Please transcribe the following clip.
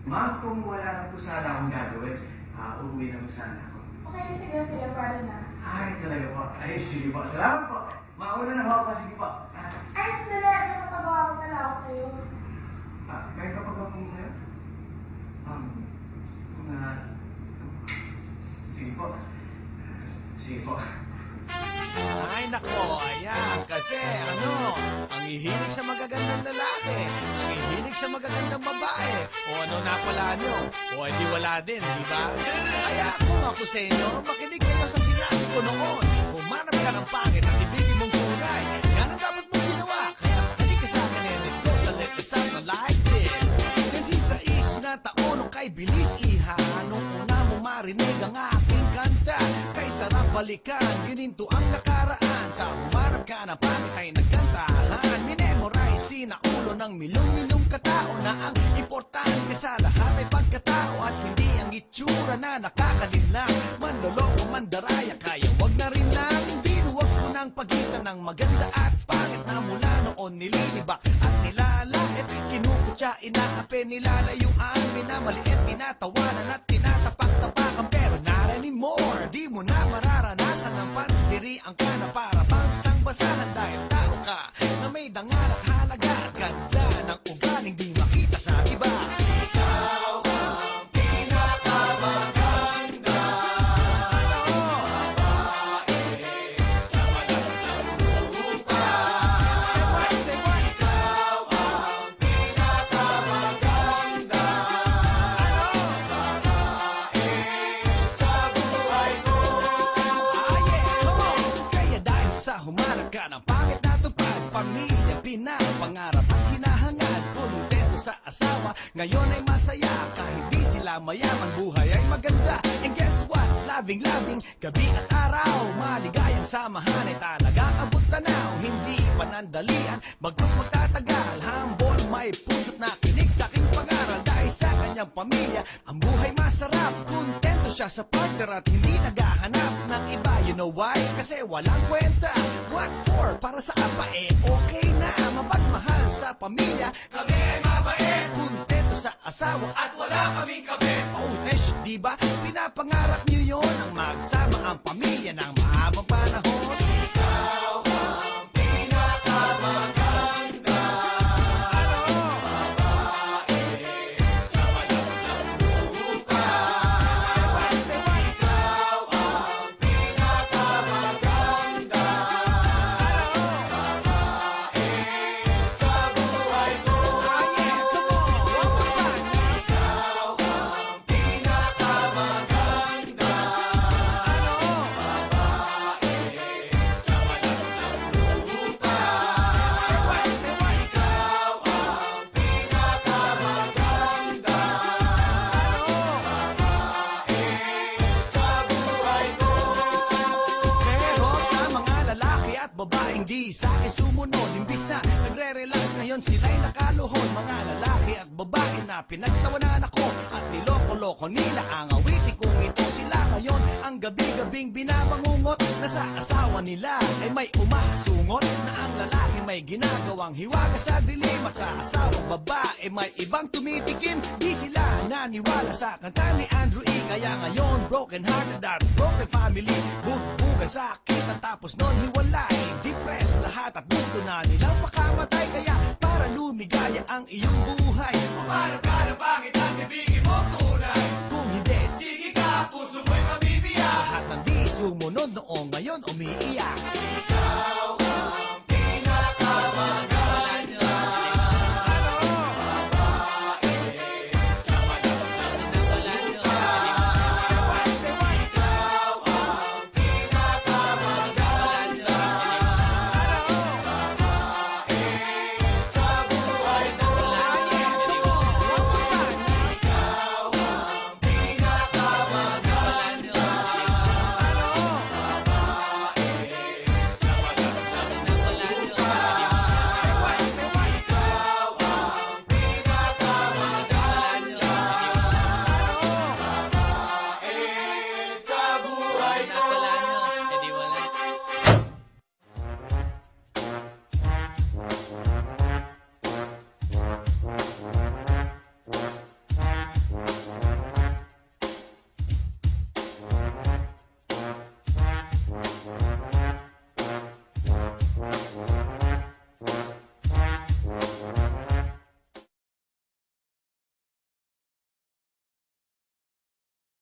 Ma'am, kung wala na po sana akong gagawin, uuwi na po sana ako. Okay, sige, pwede na. Ay, talaga po. Ay, sige po. Salamat po. Mauna na ako. Sige po. Ay, sandali. May papagawa ko pala ako sa'yo. May kapagawa po kayo? Sige po. Sige po. Ay nako, ayan, kasi ang hihilig sa magagandang lalaki, ang hihilig sa magagandang babae, o ano na pala nyo, o hindi wala din, di ba? Kaya kung ako sa inyo, makinig kayo sa sinabi ko noon, humanap ka ng pangit at ibigin mong kulay, yan ang dapat mong ginawa, kaya makinig ka sa akin and it goes a little something like this. Kasi sa na taon o kay bilis iha, nung una mo marinig ang aking kanta, kay sarap balikan, gininto ang nakaraan, sa humarap ka na pangit ay nagkantahan, minemorize sinaulo ng milyong-milyong katao na ang importante sa lahat ay pagkatao at hindi ang itsura na nakakalinlang, manloloko mandaraya, kaya wag na rin lang, binuwag ko ng pagitan ng maganda at pangit na mula noon nililibak at nilalait, kinukutya, inaape, nilalayuan, minamaliit, tinatawanan at tinatapak-tapakan, pero not anymore, di mo na mararanasan ng pandirian ka na para bang isang basahan dahil tao ka na may dangal at halaga at ganda ng ugaling di makita sa iba. Ikaw ang pinakamaganda, babae sa magandang lupa. Ikaw ang pinakamaganda, babae sa buhay ko. Kaya dahil sa humarap ka ng pangit na tupad, pamilya, pinapangarap at hinahangad, kontento sa asawa, ngayon ay masaya, kahit di sila mayaman, buhay ay maganda. And guess what? Labing-labing, gabi at araw, maligayang samahan ay talagang abot tanaw, hindi panandalian, bagkus magtatagal, humble, may puso't nakinig sa aking pangaral, dahil sa kanyang pamilya, ang buhay masarap, kontento siya sa partner at hindi naghahanap ng iba. You know why? Kasi walang kwenta. What for? Para sa apa okay na, mapagmahal sa pamilya, kami ay mabait, kontento sa asawa at wala kaming kape. Oh, nesh, diba? Pinapangarap niyo yon, ang magsama ang pamilya ng mahabang panahon. Ikaw ang pinakamaganda, babae sa magandang lupa. Ikaw ang pinakamaganda, babae sa buhay ko. Come on, one more time. Ikaw ang pinakamaganda, babae sa magandang lupa. Ikaw ang pinakamaganda, babae sa buhay ko. Pero sa mga lalaki at babaeng di sa akin sumunod, imbis na nagre-relax, ngayon sila'y nakaluhod. Mga lalaki at babae na pinagtawanan ako at niloko-loko nila ang awitin kong ito, sila ngayon ang gabi-gabing binabangungot, na sa asawa nila ay may umasungot, na ang lalaki may ginagawang hiwaga sa dilim at sa asawang babae may ibang tumitikim. Di sila naniwala sa kanta ni Andrew E. Kaya ngayon broken hearted at broken family, bugbugay sakit at tapos nun hiwalay, depressed lahat at gusto na nilang makamatay. Kaya para lumigaya ang iyong buhay, umarap ka na pangit at ibigin mo tunay. Kung hindi, sige ka, puso mo'y mabibiyak. Lahat ng di sumunod noong ngayon umiiyak. Ikaw